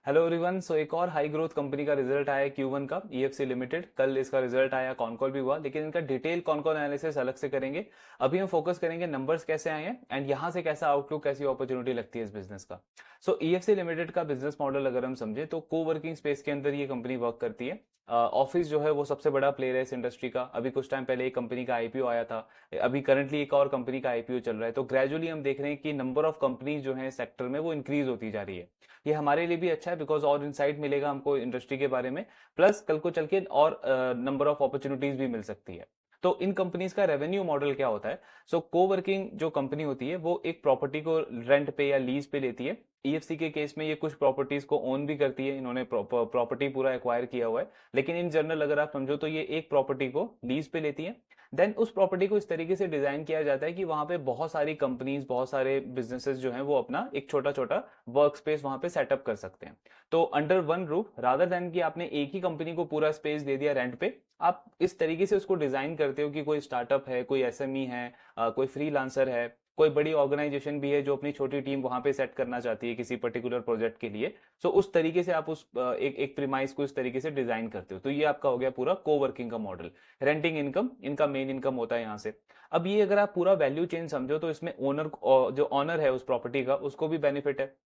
Hello everyone. सो एक और high growth company का रिजल्ट आया Q1 का, EFC लिमिटेड। कल इसका रिजल्ट आया, कॉन कॉल भी हुआ, लेकिन इनका डिटेल कॉन कॉल एनालिसिस अलग से करेंगे। अभी हम फोकस करेंगे नंबर्स कैसे आए हैं एंड यहाँ से कैसा आउटलुक, कैसी अपॉर्चुनिटी लगती है इस बिजनेस का। सो EFC लिमिटेड का बिजनेस मॉडल अगर हम समझे तो कोवर्किंग स्पेस के अंदर ये कंपनी वर्क करती है। ऑफिस जो है वो सबसे बड़ा प्लेयर है इस इंडस्ट्री का। अभी कुछ टाइम पहले एक कंपनी का आईपीओ आया था, अभी करंटली एक और कंपनी का आईपीओ चल रहा है। तो ग्रेजुअली हम देख रहे हैं कि नंबर ऑफ कंपनीज जो है सेक्टर में वो इंक्रीज होती जा रही है। ये हमारे लिए भी अच्छा है बिकॉज और इनसाइट मिलेगा हमको इंडस्ट्री के बारे में, प्लस कल को चल के और नंबर ऑफ अपॉर्चुनिटीज भी मिल सकती है। तो इन कंपनीज का रेवेन्यू मॉडल क्या होता है? सो कोवर्किंग जो कंपनी होती है वो एक प्रॉपर्टी को रेंट पे या लीज पे लेती है। ईएफसी के केस में ये कुछ प्रॉपर्टीज को ओन भी करती है, इन्होंने प्रॉपर्टी पूरा एक्वायर किया हुआ है। लेकिन इन जनरल अगर आप समझो तो ये एक प्रॉपर्टी को लीज पे लेती है। देन उस प्रॉपर्टी को इस तरीके से डिजाइन किया जाता है कि वहां पे बहुत सारी कंपनीज, बहुत सारे बिजनेसेस जो हैं वो अपना एक छोटा छोटा वर्क स्पेस वहां पे सेटअप कर सकते हैं। तो under one roof, rather than कि आपने एक ही कंपनी को पूरा स्पेस दे दिया रेंट पे, आप इस तरीके से उसको डिजाइन करते हो कि कोई स्टार्टअप है, कोई एसएमई है, कोई फ्रीलांसर है, कोई बड़ी ऑर्गेनाइजेशन भी है जो अपनी छोटी टीम वहां पे सेट करना चाहती है किसी पर्टिकुलर प्रोजेक्ट के लिए। सो उस तरीके से आप उस एक प्रीमाइस को इस तरीके से डिजाइन करते हो। तो ये आपका हो गया पूरा कोवर्किंग का मॉडल। रेंटिंग इनकम इनका मेन इनकम होता है यहाँ से। अब ये अगर आप पूरा वैल्यू चेन समझो तो इसमें ओनर, जो ऑनर है उस प्रॉपर्टी का, उसको भी बेनिफिट है।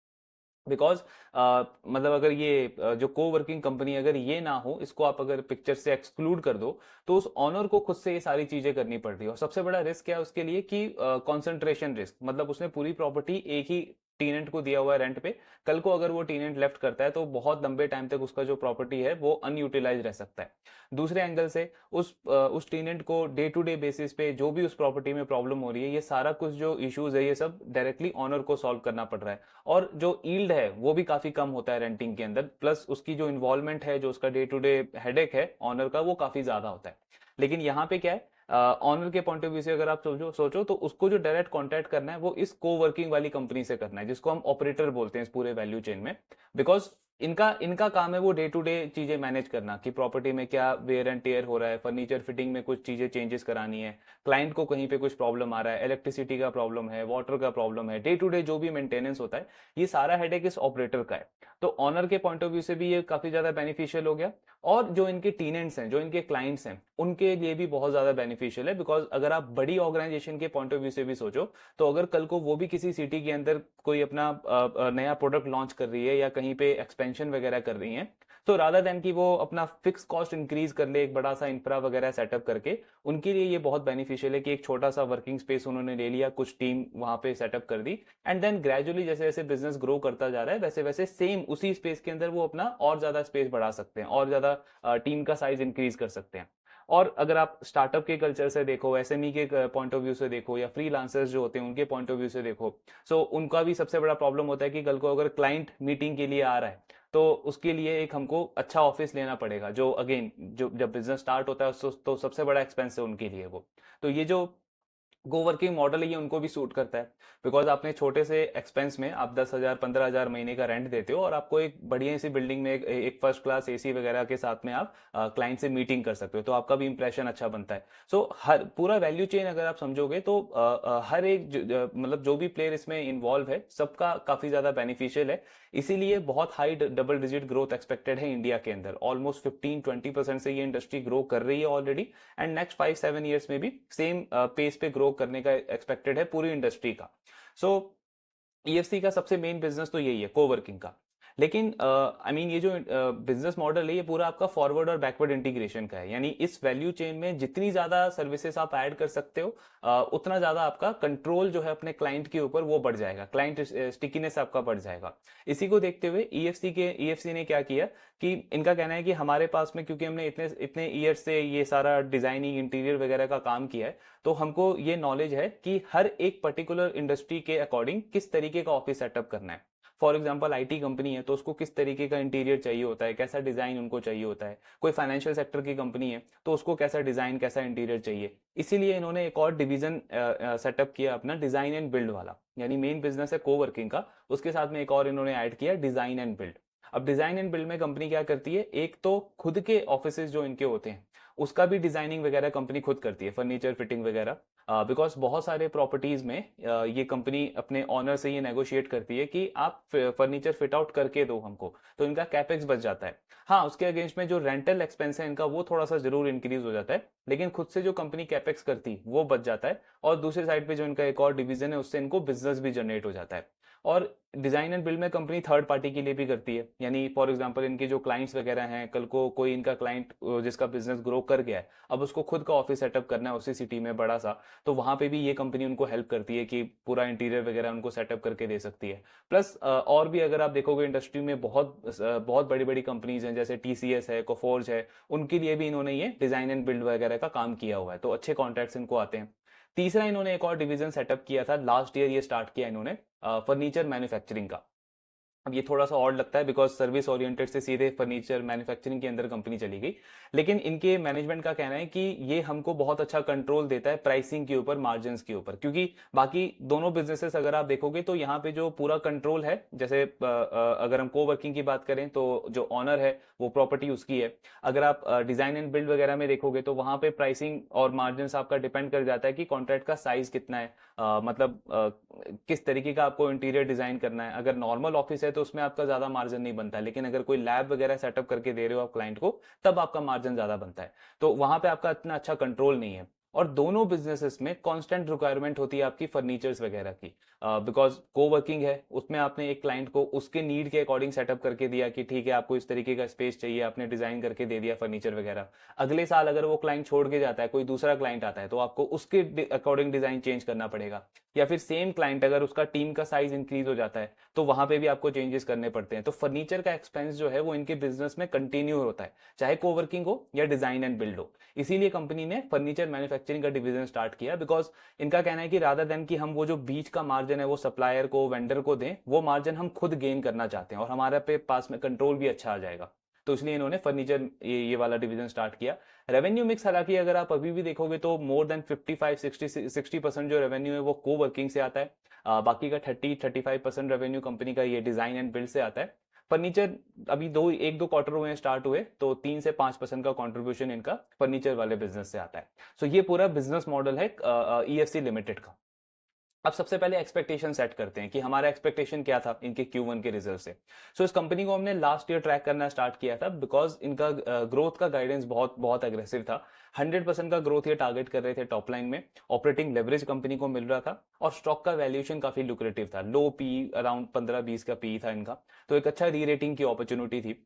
बिकॉज मतलब अगर ये जो को वर्किंग कंपनी अगर ये ना हो, इसको आप अगर पिक्चर से एक्सक्लूड कर दो, तो उस ऑनर को खुद से ये सारी चीजें करनी पड़ रही है। और सबसे बड़ा रिस्क क्या है उसके लिए कि कंसंट्रेशन रिस्क, मतलब उसने पूरी प्रॉपर्टी एक ही टीनेंट को दिया हुआ है रेंट पे। कल को अगर वो टीनेंट लेफ्ट करता है तो बहुत लंबे टाइम तक उसका जो प्रॉपर्टी है वो अनयूटिलाइज रह सकता है। दूसरे एंगल से उस टीनेंट को डे टू डे बेसिस पे जो भी उस प्रॉपर्टी में प्रॉब्लम हो रही है, ये सारा कुछ जो इश्यूज है ये सब डायरेक्टली ऑनर को सॉल्व करना पड़ रहा है। और जो ईल्ड है वो भी काफी कम होता है रेंटिंग के अंदर, प्लस उसकी जो इन्वॉल्वमेंट है, जो उसका डे टू डे हेडेक है ऑनर का, वो काफी ज्यादा होता है। लेकिन यहाँ पे क्या है, ऑनर के पॉइंट ऑफ व्यू से अगर आप सोचो सोचो तो उसको जो डायरेक्ट कॉन्टैक्ट करना है वो इस को वर्किंग वाली कंपनी से करना है, जिसको हम ऑपरेटर बोलते हैं इस पूरे वैल्यू चेन में। बिकॉज इनका इनका काम है वो डे टू डे चीजें मैनेज करना कि प्रॉपर्टी में क्या वेयर एंड टेयर हो रहा है, फर्नीचर फिटिंग में कुछ चीजें चेंजेस करानी है, क्लाइंट को कहीं पे कुछ प्रॉब्लम आ रहा है, इलेक्ट्रिसिटी का प्रॉब्लम है, वाटर का प्रॉब्लम है, डे टू डे जो भी मेंटेनेंस होता है, ये सारा हेडेक इस ऑपरेटर का है। तो ऑनर के पॉइंट ऑफ व्यू से भी ये काफी ज्यादा बेनिफिशियल हो गया। और जो इनके टीनेंट्स हैं, जो इनके क्लाइंट्स हैं, उनके लिए भी बहुत ज्यादा बेनिफिशियल है। बिकॉज अगर आप बड़ी ऑर्गेनाइजेशन के पॉइंट ऑफ व्यू से भी सोचो, तो अगर कल को वो भी किसी सिटी के अंदर कोई अपना नया प्रोडक्ट लॉन्च कर रही है या कहीं पे एक्सपेंशन वगैरह कर रही है, तो रादर देन कि वो अपना फिक्स कॉस्ट इंक्रीज कर ले एक बड़ा सा इंफ्रा वगैरह सेटअप करके, उनके लिए ये बहुत बेनिफिशियल है कि एक छोटा सा वर्किंग स्पेस उन्होंने ले लिया, कुछ टीम वहां पे सेटअप कर दी, एंड देन ग्रेजुअली जैसे जैसे बिजनेस ग्रो करता जा रहा है वैसे वैसे सेम उसी स्पेस के अंदर वो अपना और ज्यादा स्पेस बढ़ा सकते हैं, और ज्यादा टीम का साइज इंक्रीज कर सकते हैं। और अगर आप स्टार्टअप के कल्चर से देखो, एसएमई के पॉइंट ऑफ व्यू से देखो, या फ्रीलांसर्स जो होते हैं उनके पॉइंट ऑफ व्यू से देखो, सो उनका भी सबसे बड़ा प्रॉब्लम होता है कि कल को अगर क्लाइंट मीटिंग के लिए आ रहा है तो उसके लिए एक हमको अच्छा ऑफिस लेना पड़ेगा, जो अगेन जो जब बिजनेस स्टार्ट होता है तो सबसे बड़ा एक्सपेंस है उनके लिए वो। तो ये जो कोवर्किंग मॉडल है ये उनको भी सूट करता है। बिकॉज आपने छोटे से एक्सपेंस में आप 10,000 15,000 महीने का रेंट देते हो, और आपको एक बढ़िया सी बिल्डिंग में एक फर्स्ट क्लास एसी वगैरह के साथ में आप क्लाइंट से मीटिंग कर सकते हो, तो आपका भी इंप्रेशन अच्छा बनता है। सो हर पूरा वैल्यू चेन अगर आप समझोगे तो हर एक मतलब जो भी प्लेयर इसमें इन्वॉल्व है सबका काफी ज्यादा बेनिफिशियल है। इसीलिए बहुत high double digit growth expected है इंडिया के अंदर। ऑलमोस्ट 15-20% से ये इंडस्ट्री ग्रो कर रही है ऑलरेडी, एंड नेक्स्ट 5-7 ईयर्स में भी सेम पेस पे ग्रो करने का एक्सपेक्टेड है पूरी इंडस्ट्री का। सो ईएफसी का सबसे मेन बिजनेस तो यही है, कोवर्किंग का। लेकिन आई मीन ये जो बिजनेस मॉडल है ये पूरा आपका फॉरवर्ड और बैकवर्ड इंटीग्रेशन का है। यानी इस वैल्यू चेन में जितनी ज्यादा सर्विसेज आप ऐड कर सकते हो, उतना ज्यादा आपका कंट्रोल जो है अपने क्लाइंट के ऊपर वो बढ़ जाएगा, क्लाइंट स्टिकीनेस आपका बढ़ जाएगा। इसी को देखते हुए ईएफसी ने क्या किया कि इनका कहना है कि हमारे पास में, क्योंकि हमने इतने इतने ईयर से ये सारा डिजाइनिंग इंटीरियर वगैरह का काम किया है, तो हमको ये नॉलेज है कि हर एक पर्टिकुलर इंडस्ट्री के अकॉर्डिंग किस तरीके का ऑफिस सेटअप करना है। फॉर एग्जाम्पल आईटी कंपनी है तो उसको किस तरीके का इंटीरियर चाहिए होता है, कैसा डिजाइन उनको चाहिए होता है। कोई फाइनेंशियल सेक्टर की कंपनी है तो उसको कैसा डिजाइन, कैसा इंटीरियर चाहिए। इसीलिए इन्होंने एक और डिवीजन सेटअप किया अपना, डिजाइन एंड बिल्ड वाला। यानी मेन बिजनेस है कोवर्किंग का, उसके साथ में एक और इन्होंने ऐड किया डिजाइन एंड बिल्ड। अब डिजाइन एंड बिल्ड में कंपनी क्या करती है, एक तो खुद के ऑफिसेज जो इनके होते हैं उसका भी डिजाइनिंग वगैरह कंपनी खुद करती है, फर्नीचर फिटिंग वगैरह। बिकॉज बहुत सारे प्रॉपर्टीज में ये कंपनी अपने ऑनर से ये नेगोशिएट करती है कि आप फर्नीचर फिट आउट करके दो हमको, तो इनका कैपेक्स बच जाता है। हाँ, उसके अगेंस्ट में जो रेंटल एक्सपेंस है इनका वो थोड़ा सा जरूर इंक्रीज हो जाता है, लेकिन खुद से जो कंपनी कैपेक्स करती वो बच जाता है। और दूसरी साइड पे जो इनका एक और डिवीजन है उससे इनको बिजनेस भी जनरेट हो जाता है। और डिजाइन एंड बिल्ड में कंपनी थर्ड पार्टी के लिए भी करती है, यानी फॉर एग्जांपल इनके जो क्लाइंट्स वगैरह हैं, कल को कोई इनका क्लाइंट जिसका बिजनेस ग्रो कर गया है, अब उसको खुद का ऑफिस सेटअप करना है उसी सिटी में बड़ा सा, तो वहां पे भी ये कंपनी उनको हेल्प करती है कि पूरा इंटीरियर वगैरह उनको सेटअप करके दे सकती है। प्लस और भी अगर आप देखोगे इंडस्ट्री में बहुत बहुत बड़ी बड़ी कंपनीज हैं, जैसे टीसीएस है, कोफोर्ज है, उनके लिए भी इन्होंने ये डिजाइन एंड बिल्ड वगैरह का काम किया हुआ है, तो अच्छे कॉन्ट्रैक्ट्स इनको आते हैं। तीसरा इन्होंने एक और डिवीजन सेटअप किया था लास्ट ईयर, ये स्टार्ट किया इन्होंने फर्नीचर मैन्युफैक्चरिंग का। अब ये थोड़ा सा ऑड लगता है बिकॉज सर्विस ओरिएंटेड से सीधे फर्नीचर मैन्युफैक्चरिंग के अंदर कंपनी चली गई, लेकिन इनके मैनेजमेंट का कहना है कि ये हमको बहुत अच्छा कंट्रोल देता है प्राइसिंग के ऊपर, मार्जिन के ऊपर, क्योंकि बाकी दोनों बिजनेसेस अगर आप देखोगे तो यहाँ पे जो पूरा कंट्रोल है, जैसे अगर हम को वर्किंग की बात करें तो जो ऑनर है वो प्रॉपर्टी उसकी है। अगर आप डिजाइन एंड बिल्ड वगैरह में देखोगे तो वहां पे प्राइसिंग और मार्जिन आपका डिपेंड कर जाता है कि कॉन्ट्रैक्ट का साइज कितना है, मतलब किस तरीके का आपको इंटीरियर डिजाइन करना है। अगर नॉर्मल ऑफिस है तो उसमें आपका ज्यादा मार्जिन नहीं बनता है, लेकिन अगर कोई लैब वगैरह सेटअप करके दे रहे हो आप क्लाइंट को, तब आपका मार्जिन ज्यादा बनता है, तो वहां पे आपका इतना अच्छा कंट्रोल नहीं है। और दोनों बिजनेसेस में कांस्टेंट रिक्वायरमेंट होती है आपकी फर्नीचर्स वगैरह की, बिकॉज को वर्किंग है, उसमें आपने एक क्लाइंट को उसके नीड के अकॉर्डिंग सेटअप करके दिया कि ठीक है आपको इस तरीके का स्पेस चाहिए, आपने डिजाइन करके दे दिया फर्नीचर वगैरह। अगले साल अगर वो क्लाइंट छोड़ के जाता है, कोई दूसरा क्लाइंट आता है, तो आपको उसके अकॉर्डिंग डिजाइन चेंज करना पड़ेगा। या फिर सेम क्लाइंट अगर उसका टीम का साइज इंक्रीज हो जाता है तो वहां पे भी आपको चेंजेस करने पड़ते हैं। तो फर्नीचर का एक्सपेंस जो है वो इनके बिजनेस में कंटिन्यू होता है, चाहे कोवर्किंग हो या डिजाइन एंड बिल्ड हो। इसीलिए कंपनी ने फर्नीचर मैन्युफैक्चरिंग का डिवीजन स्टार्ट किया, बिकॉज इनका कहना है कि रादर देन कि हम वो जो बीच का मार्जिन है वो सप्लायर को, वेंडर को दें, वो मार्जिन हम खुद गेन करना चाहते हैं और हमारे पे पास में कंट्रोल भी अच्छा आ जाएगा। तो इसलिए इन्होंने फर्नीचर ये वाला डिवीजन स्टार्ट किया। रेवेन्यू मिक्स हालांकि अगर आप अभी भी देखोगे तो मोर देन 55-60% जो रेवेन्यू है वो को वर्किंग से आता है, बाकी का 30-35% रेवेन्यू कंपनी का ये डिजाइन एंड बिल्ड से आता है। फर्नीचर अभी एक दो क्वार्टर हुए स्टार्ट हुए, तो 3 से 5% का कंट्रीब्यूशन इनका फर्नीचर वाले बिजनेस से आता है। सो ये पूरा बिजनेस मॉडल है ईएफसी लिमिटेड का। अब सबसे पहले एक्सपेक्टेशन सेट करते हैं कि हमारा एक्सपेक्टेशन क्या था इनके Q1 के रिजल्ट से। सो इस कंपनी को हमने लास्ट ईयर ट्रैक करना स्टार्ट किया था, बिकॉज इनका ग्रोथ का गाइडेंस बहुत बहुत अग्रेसिव था। 100% का ग्रोथ ये टारगेट कर रहे थे टॉप लाइन में, ऑपरेटिंग लेवरेज कंपनी को मिल रहा था, और स्टॉक का वैल्यूएशन काफी लुक्रेटिव था, लो पी, अराउंड 15-20 का पी था इनका, तो एक अच्छा री रेटिंग की अपॉर्चुनिटी थी।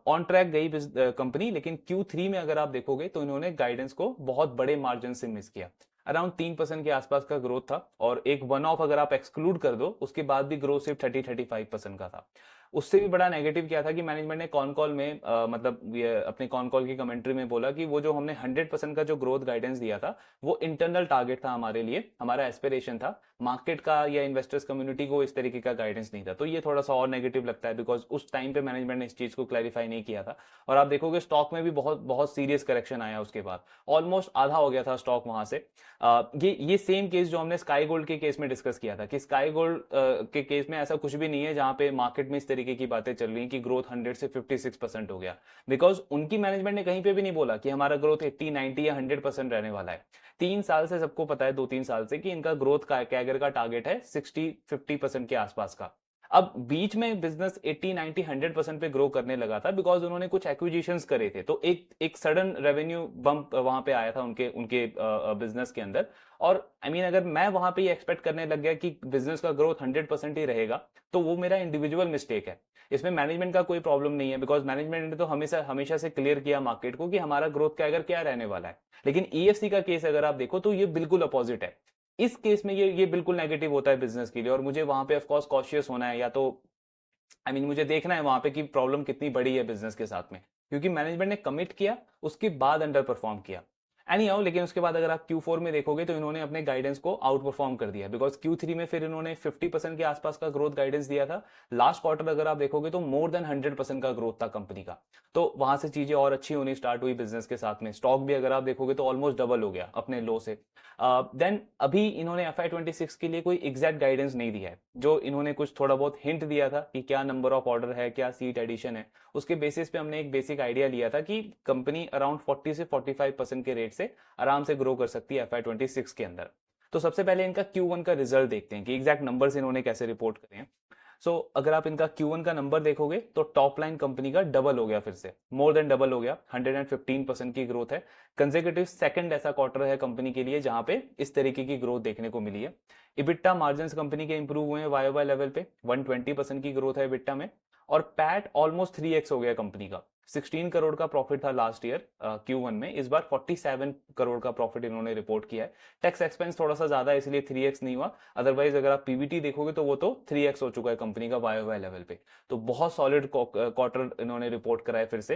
ऑन ट्रैक गई कंपनी, लेकिन Q3 में अगर आप देखोगे तो इन्होंने गाइडेंस को बहुत बड़े मार्जिन से मिस किया। अराउंड 3% के आसपास का ग्रोथ था, और एक वन ऑफ अगर आप एक्सक्लूड कर दो उसके बाद भी ग्रोथ सिर्फ 30-35% का था। उससे भी बड़ा नेगेटिव क्या था कि मैनेजमेंट ने कॉन कॉल में मतलब ये अपने कॉन कॉल की कमेंट्री में बोला कि वो जो हमने 100% का जो ग्रोथ गाइडेंस दिया था वो इंटरनल टारगेट था हमारे लिए, हमारा एस्पिरेशन था, मार्केट का या इन्वेस्टर्स कम्युनिटी को इस तरीके का गाइडेंस नहीं था। तो ये थोड़ा सा और नेगेटिव लगता है, बिकॉज उस टाइम पे मैनेजमेंट ने इस चीज को क्लैरिफाई नहीं किया था। और आप देखोगे स्टॉक में भी बहुत बहुत सीरियस करेक्शन आया उसके बाद, ऑलमोस्ट आधा हो गया था स्टॉक वहां से। ये सेम केस जो हमने स्काई गोल्ड के केस में डिस्कस किया था, कि स्काई गोल्ड के केस में ऐसा कुछ भी नहीं है जहां पे मार्केट में इस तरीके की बातें चल रही हैं कि ग्रोथ 100 से 56% हो गया, बिकॉज उनकी मैनेजमेंट ने कहीं पे भी नहीं बोला कि हमारा ग्रोथ 80-90 या 100% रहने वाला है। 3 साल से सबको पता है, 2-3 साल से, कि इनका ग्रोथ का कैगर का टारगेट है 60-50% के आसपास का। अब बीच में बिजनेस 80-90-100% पे ग्रो करने लगा था, बिकॉज उन्होंने कुछ एक्विजिशंस करे थे, तो एक सडन रेवेन्यू बम्प वहां पे आया था उनके उनके बिजनेस के अंदर। और अगर मैं वहां पे ये एक्सपेक्ट करने लग गया कि बिजनेस का ग्रोथ 100% ही रहेगा, तो वो मेरा इंडिविजुअल मिस्टेक है, इसमें मैनेजमेंट का कोई प्रॉब्लम नहीं है, बिकॉज मैनेजमेंट ने तो हमेशा हमेशा से क्लियर किया मार्केट को कि हमारा ग्रोथ का अगर क्या रहने वाला है। लेकिन ईएफसी का केस अगर आप देखो तो ये बिल्कुल अपोजिट है। इस केस में ये बिल्कुल नेगेटिव होता है बिजनेस के लिए, और मुझे वहां पे ऑफ कोर्स कॉशियस होना है, या तो मुझे देखना है वहां पे कि प्रॉब्लम कितनी बड़ी है बिजनेस के साथ में, क्योंकि मैनेजमेंट ने कमिट किया उसके बाद अंडर परफॉर्म किया। लेकिन उसके बाद अगर आप Q4 में देखोगे तो इन्होंने अपने गाइडेंस को आउट परफॉर्म कर दिया, बिकॉज Q3 में फिर इन्होंने 50% के आसपास का ग्रोथ गाइडेंस दिया था। लास्ट क्वार्टर अगर आप देखोगे तो मोर देन 100% का ग्रोथ था कंपनी का, तो वहां से चीजें और अच्छी होनी स्टार्ट हुई बिजनेस के साथ में। स्टॉक भी अगर आप देखोगे तो ऑलमोस्ट डबल हो गया अपने लो से। देन अभी इन्होंने FY26 के लिए कोई एग्जैक्ट गाइडेंस नहीं दिया है, जो इन्होंने कुछ थोड़ा बहुत हिंट दिया था कि क्या नंबर ऑफ ऑर्डर है, क्या सीट एडिशन है, उसके बेसिस पे हमने एक बेसिक आइडिया लिया था कि कंपनी अराउंड 40 से 45% के रेट से आराम से ग्रो कर सकती है FY26 के अंदर। तो सबसे पहले इनका Q1 का रिजल्ट देखते हैं कि एग्जैक्ट नंबर्स इन्होंने कैसे रिपोर्ट करे हैं। अगर आप इनका Q1 का नंबर देखोगे तो टॉप लाइन कंपनी का डबल हो गया, फिर से मोर देन डबल हो गया, 115% की ग्रोथ है। कंसेक्यूटिव सेकंड ऐसा क्वार्टर है कंपनी के लिए जहां पे इस तरीके की ग्रोथ देखने को मिली है। इबिट्टा मार्जिन कंपनी के इंप्रूव हुए हैं YoY लेवल पे, 120% की ग्रोथ है इबिट्टा में। और पैट ऑलमोस्ट 3x हो गया कंपनी का। 16 करोड़ का प्रॉफिट था लास्ट ईयर Q1 में, इस बार 47 करोड़ का प्रॉफिट इन्होंने रिपोर्ट किया है। टैक्स एक्सपेंस थोड़ा सा ज्यादा है इसलिए 3x नहीं हुआ, अदरवाइज अगर आप पीबीटी देखोगे तो वो तो 3x हो चुका है कंपनी का YoY लेवल पे। तो बहुत सॉलिड क्वार्टर इन्होंने रिपोर्ट कराया फिर से।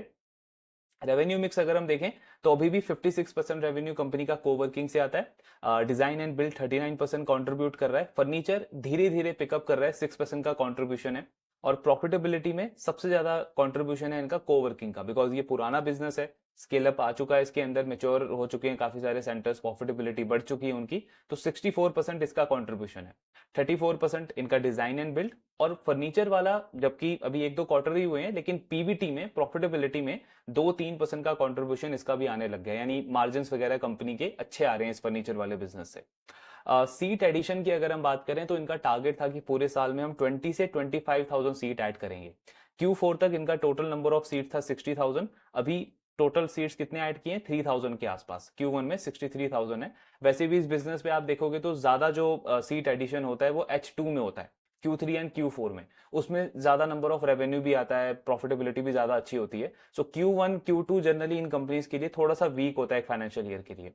रेवेन्यू मिक्स अगर हम देखें तो अभी भी 56% रेवेन्यू कंपनी का कोवर्किंग से आता है। डिजाइन एंड बिल्ड 39% कंट्रीब्यूट कर रहा है। फर्नीचर धीरे धीरे पिकअप कर रहा है, 6% का कंट्रीब्यूशन है। और प्रॉफिटेबिलिटी में सबसे ज्यादा कंट्रीब्यूशन है इनका कोवर्किंग का, बिकॉज ये पुराना बिजनेस है, स्केल अप आ चुका है इसके अंदर, मेच्योर हो चुके हैं काफी सारे सेंटर्स, प्रॉफिटेबिलिटी बढ़ चुकी है उनकी। तो 64% इसका कंट्रीब्यूशन है, 34% इनका डिजाइन एंड बिल्ड। और फर्नीचर वाला जबकि अभी 1-2 क्वार्टर ही हुए हैं, लेकिन पीबीटी में प्रॉफिटेबिलिटी में 2-3% का कंट्रीब्यूशन इसका भी आने लग गया, यानी मार्जिन वगैरह कंपनी के अच्छे आ रहे हैं इस फर्नीचर वाले बिजनेस से। सीट एडिशन की अगर हम बात करें तो इनका टारगेट था कि पूरे साल में हम 20 से 25,000 सीट ऐड करेंगे। Q4 तक इनका टोटल नंबर ऑफ सीट था 60,000। अभी टोटल सीट्स कितने ऐड किए? 3,000 के आसपास। Q1 में 63,000 है। वैसे भी इस बिजनेस पे आप देखोगे तो ज्यादा जो सीट एडिशन होता है वो H2 में होता है, Q3 एंड Q4 में। उसमें ज्यादा नंबर ऑफ रेवेन्यू भी आता है, प्रॉफिटेबिलिटी भी ज्यादा अच्छी होती है। सो Q1 Q2 generally in companies के लिए थोड़ा सा वीक होता है एक फाइनेंशियल ईयर के लिए।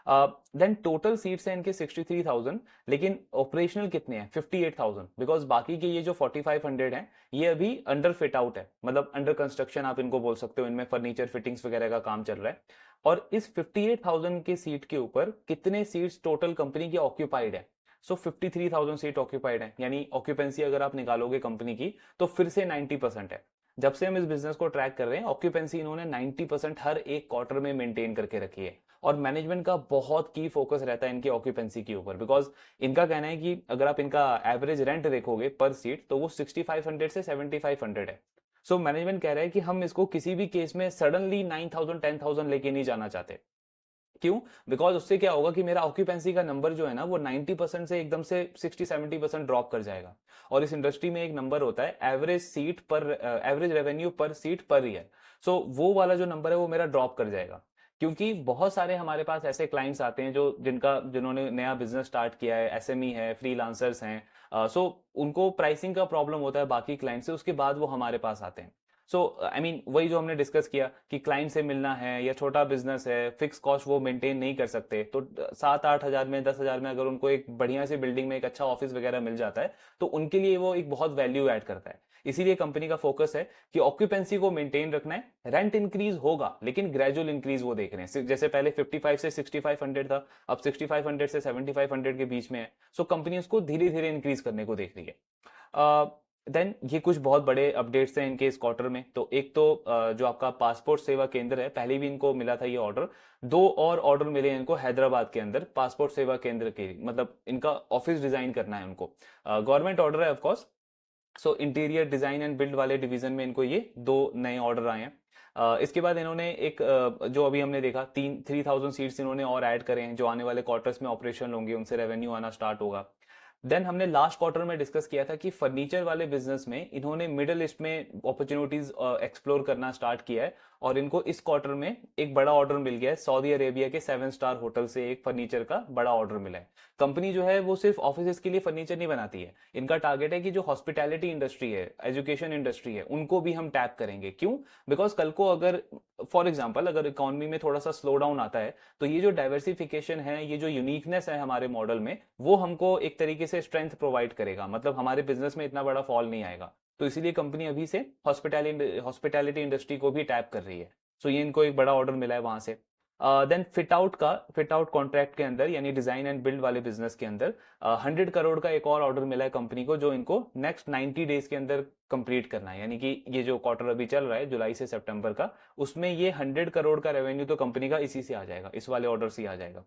देन टोटल सीट्स हैं इनके 63,000, लेकिन ऑपरेशनल कितने हैं? 58,000, बिकॉज बाकी के ये जो 4,500 हैं ये अभी अंडर फिट आउट है, मतलब अंडर कंस्ट्रक्शन आप इनको बोल सकते हो। इनमें फर्नीचर फिटिंग्स वगैरह का काम चल रहा है। और इस 58,000 के सीट के ऊपर कितने सीट्स टोटल कंपनी की ऑक्यूपाइड है? 53,000 सीट ऑक्यूपाइड है, यानी ऑक्यूपेंसी अगर आप निकालोगे कंपनी की तो फिर से 90% है। जब से हम इस बिजनेस को ट्रैक कर रहे हैं ऑक्यूपेंसी इन्होंने 90% हर एक क्वार्टर में मेंटेन करके रखी है। और मैनेजमेंट का बहुत की फोकस रहता है इनकी ऑक्यूपेंसी के ऊपर, बिकॉज इनका कहना है कि अगर आप इनका एवरेज रेंट देखोगे पर सीट तो वो 6,500 से 7,500 है। सो मैनेजमेंट कह रहा है कि हम इसको किसी भी केस में सडनली 9,000 10,000 लेके नहीं जाना चाहते। क्यों? बिकॉज उससे क्या होगा कि मेरा ऑक्यूपेंसी का नंबर जो है ना वो 90% से एकदम से 60-70% ड्रॉप कर जाएगा। और इस इंडस्ट्री में एक नंबर होता है एवरेज सीट पर एवरेज रेवेन्यू पर सीट पर ईयर। सो वो वाला जो नंबर है वो मेरा ड्रॉप कर जाएगा, क्योंकि बहुत सारे हमारे पास ऐसे क्लाइंट्स आते हैं जो जिन्होंने नया बिजनेस स्टार्ट किया है, एसएमई है, फ्रीलांसर्स हैं। सो उनको प्राइसिंग का प्रॉब्लम होता है बाकी क्लाइंट से, उसके बाद वो हमारे पास आते हैं। वही जो हमने डिस्कस किया कि क्लाइंट से मिलना है या छोटा बिजनेस है, फिक्स कॉस्ट वो मेंटेन नहीं कर सकते, तो 7-8 हजार में 10 हजार में अगर उनको एक बढ़िया सी बिल्डिंग में एक अच्छा ऑफिस वगैरह मिल जाता है तो उनके लिए वो एक बहुत वैल्यू ऐड करता है। इसीलिए कंपनी का फोकस है कि ऑक्यूपेंसी को मेंटेन रखना है। रेंट इंक्रीज होगा लेकिन ग्रेजुअल इंक्रीज वो देख रहे हैं। जैसे पहले 55 से 6,500 था, अब 6,500 से 7,500 के बीच में है। सो कंपनी उसको धीरे धीरे इंक्रीज करने को देख रही है। देन ये कुछ बहुत बड़े अपडेट्स हैं इनके इस क्वार्टर में। तो एक तो जो आपका पासपोर्ट सेवा केंद्र है, पहले भी इनको मिला था ये ऑर्डर, 2 और ऑर्डर मिले इनको हैदराबाद के अंदर पासपोर्ट सेवा केंद्र के, मतलब इनका ऑफिस डिजाइन करना है उनको। गवर्नमेंट ऑर्डर है of course. So interior design and build वाले डिवीजन में इनको ये 2 नए ऑर्डर आए हैं। इसके बाद इन्होंने एक जो अभी हमने देखा 3,000 सीट्स इन्होंने और ऐड करे हैं, जो आने वाले क्वार्टर्स में ऑपरेशन होंगे, उनसे रेवेन्यू आना स्टार्ट होगा। देन हमने लास्ट क्वार्टर में डिस्कस किया था कि फर्नीचर वाले बिजनेस में इन्होंने मिडिल ईस्ट में अपॉर्चुनिटीज एक्सप्लोर करना स्टार्ट किया है। और इनको इस क्वार्टर में एक बड़ा ऑर्डर मिल गया है, सऊदी अरेबिया के 7 स्टार होटल से एक फर्नीचर का बड़ा ऑर्डर मिला है। कंपनी जो है वो सिर्फ ऑफिस के लिए फर्नीचर नहीं बनाती है, इनका टारगेट है कि जो हॉस्पिटैलिटी इंडस्ट्री है, एजुकेशन इंडस्ट्री है, उनको भी हम टैप करेंगे। क्यों? बिकॉज कल को अगर फॉर एग्जाम्पल अगर इकोनॉमी में थोड़ा सा स्लो डाउन आता है तो ये जो डाइवर्सिफिकेशन है, ये जो यूनिकनेस है हमारे मॉडल में, वो हमको एक तरीके से स्ट्रेंथ प्रोवाइड करेगा, मतलब हमारे बिजनेस में इतना बड़ा फॉल नहीं आएगा। तो इसीलिए कंपनी अभी से हॉस्पिटैलिटी इंडस्ट्री को भी टैप कर रही है। सो ये इनको एक बड़ा ऑर्डर मिला है वहां से। देन फिट आउट कॉन्ट्रैक्ट के अंदर, यानी डिजाइन एंड बिल्ड वाले बिजनेस के अंदर 100 करोड़ का एक और ऑर्डर मिला है कंपनी को, जो इनको नेक्स्ट 90 डेज के अंदर कंप्लीट करना है, यानी कि ये जो क्वार्टर अभी चल रहा है जुलाई से सितंबर का, उसमें ये 100 करोड़ का रेवेन्यू तो कंपनी का इसी से आ जाएगा, इस वाले ऑर्डर से आ जाएगा।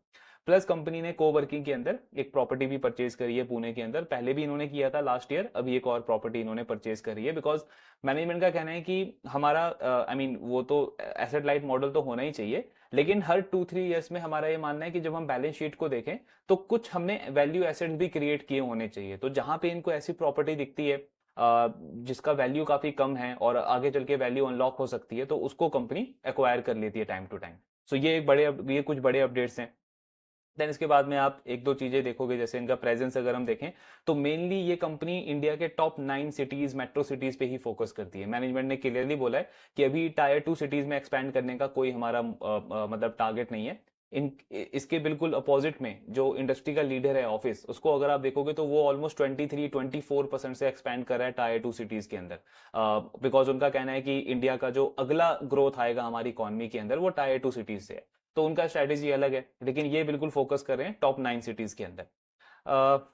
प्लस कंपनी ने कोवर्किंग के अंदर एक प्रॉपर्टी भी परचेज करी है पुणे के अंदर, पहले भी इन्होंने किया था लास्ट ईयर, अभी एक और प्रॉपर्टी इन्होंने परचेज करी है। बिकॉज मैनेजमेंट का कहना है कि हमारा आई मीन वो तो एसेट लाइट मॉडल तो होना ही चाहिए, लेकिन हर 2-3 ईयर्स में हमारा ये मानना है कि जब हम बैलेंस शीट को देखें तो कुछ हमने वैल्यू एसेट भी क्रिएट किए होने चाहिए। तो जहां पे इनको ऐसी प्रॉपर्टी दिखती है जिसका वैल्यू काफी कम है और आगे चल के वैल्यू अनलॉक हो सकती है, तो उसको कंपनी एक्वायर कर लेती है टाइम टू टाइम। सो ये कुछ बड़े अपडेट्स हैं। देन इसके बाद में आप एक दो चीजें देखोगे, जैसे इनका प्रेजेंस अगर हम देखें तो मेनली ये कंपनी इंडिया के टॉप 9 सिटीज मेट्रो सिटीज पे ही फोकस करती है। मैनेजमेंट ने क्लियरली बोला है कि अभी टायर 2 सिटीज में एक्सपैंड करने का कोई हमारा मतलब टारगेट नहीं है। इसके बिल्कुल अपोजिट में जो इंडस्ट्री का लीडर है ऑफिस, उसको अगर आप देखोगे तो वो ऑलमोस्ट 23-24% से एक्सपैंड कर रहा है टायर 2 सिटीज के अंदर। बिकॉज उनका कहना है कि इंडिया का जो अगला ग्रोथ आएगा हमारी इकोनॉमी के अंदर वो टायर 2 सिटीज से है। तो उनका स्ट्रेटेजी अलग है, लेकिन ये बिल्कुल फोकस कर रहे हैं टॉप 9 सिटीज के अंदर।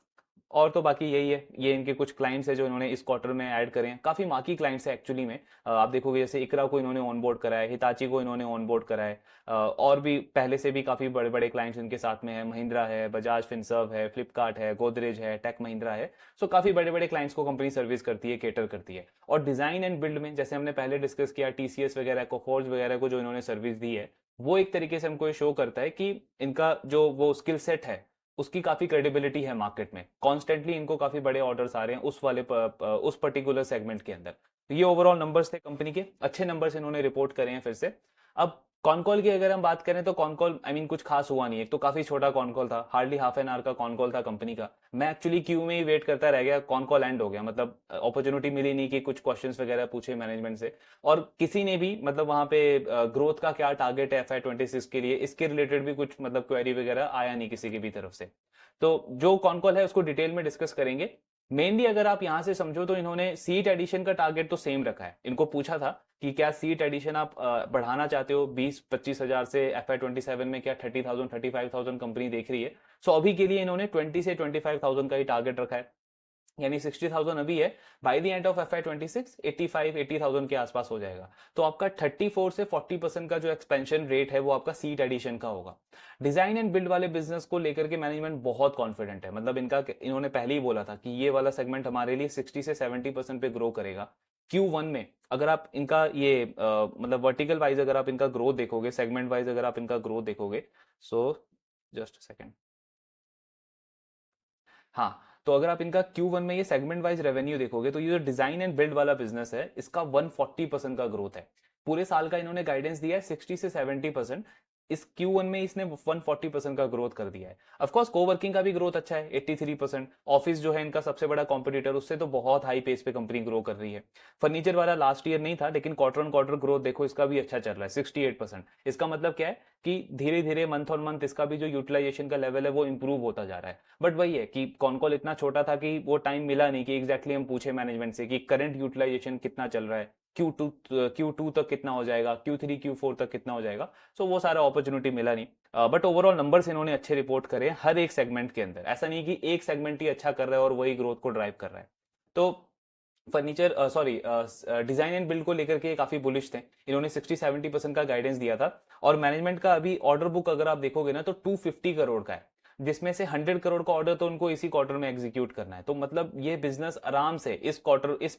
और तो बाकी यही है, ये इनके कुछ क्लाइंट्स है जो इन्होंने इस क्वार्टर में ऐड करे हैं, काफी मार्की क्लाइंट्स है एक्चुअली में। आप देखोगे जैसे इकरा को इन्होंने ऑनबोर्ड करा है, हिताची को इन्होंने ऑनबोर्ड करा है, और भी पहले से भी काफी बड़े बड़े क्लाइंट्स इनके साथ में है। महिंद्रा है, बजाज फिनसर्व है, फ्लिपकार्ट है, गोदरेज है, टेक महिंद्रा है। सो काफी बड़े बड़े क्लाइंट्स को कंपनी सर्विस करती है, केटर करती है। और डिजाइन एंड बिल्ड में जैसे हमने पहले डिस्कस किया, टीसीएस वगैरह को, फोर्ज वगैरह को जो इन्होंने सर्विस दी है, वो एक तरीके से हमको ये शो करता है कि इनका जो वो स्किल सेट है उसकी काफी क्रेडिबिलिटी है मार्केट में। कॉन्स्टेंटली इनको काफी बड़े ऑर्डर्स आ रहे हैं उस पर्टिकुलर सेगमेंट के अंदर। तो ये ओवरऑल नंबर्स थे कंपनी के, अच्छे नंबर्स इन्होंने रिपोर्ट करे हैं फिर से। अब कॉनकॉल की अगर हम बात करें तो कॉनकॉल आई मीन कुछ खास हुआ नहीं है। एक तो काफी छोटा कॉनकॉल था, हार्डली हाफ एन आवर का कॉनकॉल था कंपनी का। मैं एक्चुअली क्यू में ही वेट करता रह गया, कॉनकॉल एंड हो गया, मतलब अपॉर्चुनिटी मिली नहीं कि कुछ क्वेश्चंस वगैरह पूछे मैनेजमेंट से। और किसी ने भी मतलब वहां पे ग्रोथ का क्या टारगेट है FY26 के लिए, इसके रिलेटेड भी कुछ मतलब क्वेरी वगैरह आया नहीं किसी की भी तरफ से। तो जो कॉनकॉल है उसको डिटेल में डिस्कस करेंगे। मेनली अगर आप यहां से समझो तो इन्होंने सीट एडिशन का टारगेट तो सेम रखा है। इनको पूछा था कि क्या सीट एडिशन आप बढ़ाना चाहते हो 20-25 हजार से FY27 में, क्या 30,000-35,000 कंपनी देख रही है। सो अभी के लिए इन्होंने 20 से 25,000 का ही टारगेट रखा है, यानी 60,000 अभी है। By the end of FY26 85-80,000 के आसपास हो जाएगा। तो आपका 34 से 40% का जो एक्सपेंशन रेट है वो आपका सीट एडिशन का होगा। डिजाइन एंड बिल्ड वाले बिजनेस को लेकर के मैनेजमेंट बहुत कॉन्फिडेंट है। मतलब इन्होंने पहले ही बोला था कि ये वाला सेगमेंट हमारे लिए 60 से 70% पे ग्रो करेगा। Q1 में अगर आप इनका ये मतलब वर्टिकल वाइज अगर आप इनका ग्रोथ देखोगे, सेगमेंट वाइज अगर आप इनका ग्रोथ देखोगे, सो जस्ट सेकेंड, हाँ, तो अगर आप इनका Q1 में ये सेगमेंट वाइज रेवेन्यू देखोगे तो ये जो डिजाइन एंड बिल्ड वाला बिजनेस है इसका 140% का ग्रोथ है। पूरे साल का इन्होंने गाइडेंस दिया है 60 से 70%। इस Q1 में इसने 140% का ग्रोथ कर दिया है। ऑफ कोर्स कोवर्किंग का भी ग्रोथ अच्छा है 83%। ऑफिस जो है इनका सबसे बड़ा कॉम्पिटिटर, उससे तो बहुत हाई पेस पे कंपनी ग्रो कर रही है। फर्नीचर वाला लास्ट ईयर नहीं था, लेकिन क्वार्टर ऑन क्वार्टर ग्रोथ देखो इसका भी अच्छा चल रहा है 68%। इसका मतलब क्या है कि धीरे धीरे मंथ ऑन मंथ इसका भी जो यूटिलाइजेशन का लेवल है वो इंप्रूव होता जा रहा है। बट वही है कि कॉनकॉल इतना छोटा था कि वो टाइम मिला नहीं कि एग्जैक्टली हम पूछे मैनेजमेंट से कि करंट यूटिलाइजेशन कितना चल रहा है, Q2 तक कितना हो जाएगा, Q3 Q4 तक कितना हो जाएगा। सो वो सारा अपॉर्चुनिटी मिला नहीं। बट ओवरऑल नंबर्स इन्होंने अच्छे रिपोर्ट करे हैं हर एक सेगमेंट के अंदर। ऐसा नहीं कि एक सेगमेंट ही अच्छा कर रहा है और वही ग्रोथ को ड्राइव कर रहा है। तो furniture sorry design and build को लेकर के काफी बुलिश थे। इन्होंने 60-70% का गाइडेंस दिया था। और मैनेजमेंट का अभी ऑर्डर बुक अगर आप देखोगे ना तो 250 करोड़ का है, जिसमें से 100 करोड़ का ऑर्डर तो उनको इसी क्वार्टर में एग्जीक्यूट करना है। तो मतलब ये बिजनेस आराम से इस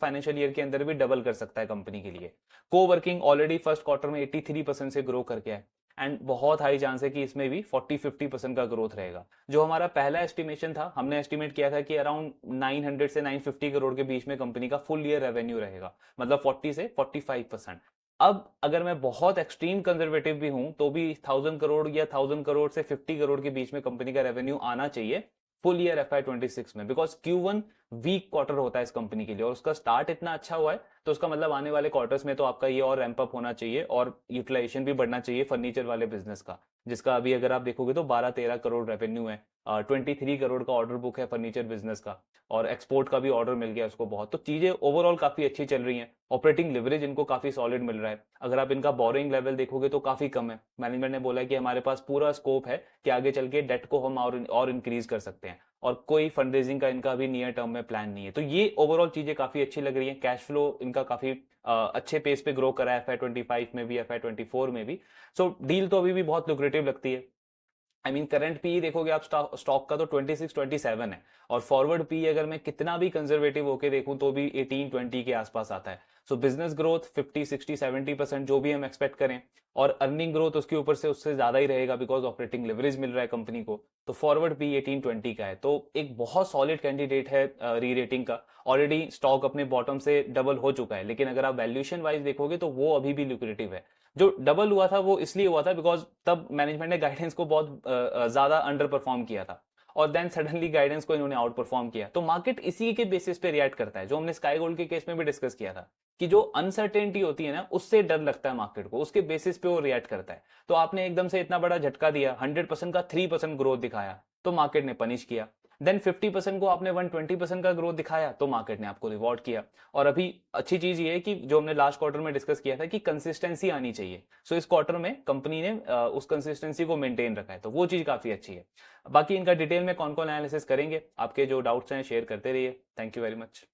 फाइनेंशियल ईयर के अंदर भी डबल कर सकता है कंपनी के लिए। कोवर्किंग ऑलरेडी फर्स्ट क्वार्टर में 83% से ग्रो करके है, एंड बहुत हाई चांस है कि इसमें भी 40-50% का ग्रोथ रहेगा। जो हमारा पहला एस्टिमेशन था, हमने एस्टिमेट किया था कि अराउंड 900 से 950 करोड़ के बीच में कंपनी का फुल ईयर रेवेन्यू रहेगा, मतलब 40 से 45%। अब अगर मैं बहुत एक्सट्रीम कंजर्वेटिव भी हूं तो भी 1000 करोड़ या 1000 करोड़ से 50 करोड़ के बीच में कंपनी का रेवेन्यू आना चाहिए फुल ईयर FY26 में। बिकॉज Q1 वीक क्वार्टर होता है इस कंपनी के लिए, और उसका स्टार्ट इतना अच्छा हुआ है तो उसका मतलब आने वाले क्वार्टर्स में तो आपका ये और रैंप अप होना चाहिए और यूटिलाइजेशन भी बढ़ना चाहिए फर्नीचर वाले बिजनेस का, जिसका अभी अगर आप देखोगे तो 12-13 करोड़ रेवेन्यू है, 23 करोड़ का ऑर्डर बुक है फर्नीचर बिजनेस का, और एक्सपोर्ट का भी ऑर्डर मिल गया उसको बहुत। तो चीजें ओवरऑल काफी अच्छी चल रही हैं। ऑपरेटिंग लिवरेज इनको काफी सॉलिड मिल रहा है। अगर आप इनका बोरिंग लेवल देखोगे तो काफी कम है। मैनेजमेंट ने बोला है कि हमारे पास पूरा स्कोप है कि आगे चल के डेट को हम और इंक्रीज कर सकते हैं। और कोई फंड रेजिंग का इनका अभी नियर टर्म में प्लान नहीं है। तो ये ओवरऑल चीजें काफी अच्छी लग रही है। कैश फ्लो इनका काफी अच्छे पेस पे ग्रो करा है FY 25 में भी, FY 24 में भी। सो डील तो अभी भी बहुत लुक्रेटिव लगती है। आई मीन करंट पी देखोगे आप स्टॉक का तो 26-27 है, और फॉरवर्ड पी अगर मैं कितना भी कंजर्वेटिव होके देखूं तो भी 18-20 के आसपास आता है। सो बिजनेस ग्रोथ 50-60-70% जो भी हम एक्सपेक्ट करें, और अर्निंग ग्रोथ उसके ऊपर से उससे ज्यादा ही रहेगा बिकॉज ऑपरेटिंग लेवरेज मिल रहा है कंपनी को। तो फॉरवर्ड पी 18-20 का है, तो एक बहुत सॉलिड कैंडिडेट है री रेटिंग का। ऑलरेडी स्टॉक अपने बॉटम से डबल हो चुका है, लेकिन अगर आप वैल्यूएशन वाइज देखोगे तो वो अभी भी लुक्रेटिव है। जो डबल हुआ था वो इसलिए हुआ था बिकॉज तब मैनेजमेंट ने गाइडेंस को बहुत ज्यादा अंडर परफॉर्म किया था, और देन सडनली गाइडेंस को इन्होंने आउट परफॉर्म किया। तो मार्केट इसी के बेसिस पे रिएक्ट करता है, जो हमने स्काई गोल्ड के केस में भी डिस्कस किया था कि जो अनसर्टेनिटी होती है ना, उससे डर लगता है मार्केट को, उसके बेसिस पे वो रिएक्ट करता है। तो आपने एकदम से इतना बड़ा झटका दिया, 100% का 3% ग्रोथ दिखाया, तो मार्केट ने पनिश किया। देन 50% को आपने 120% का ग्रोथ दिखाया, तो मार्केट ने आपको रिवॉर्ड किया। और अभी अच्छी चीज ये है कि जो हमने लास्ट क्वार्टर में डिस्कस किया था कि कंसिस्टेंसी आनी चाहिए। सो इस क्वार्टर में कंपनी ने उस कंसिस्टेंसी को मेंटेन रखा है, तो वो चीज काफी अच्छी है। बाकी इनका डिटेल में कौन कौन एनालिसिस करेंगे, आपके जो डाउट्स हैं शेयर करते रहिए। Thank you very much.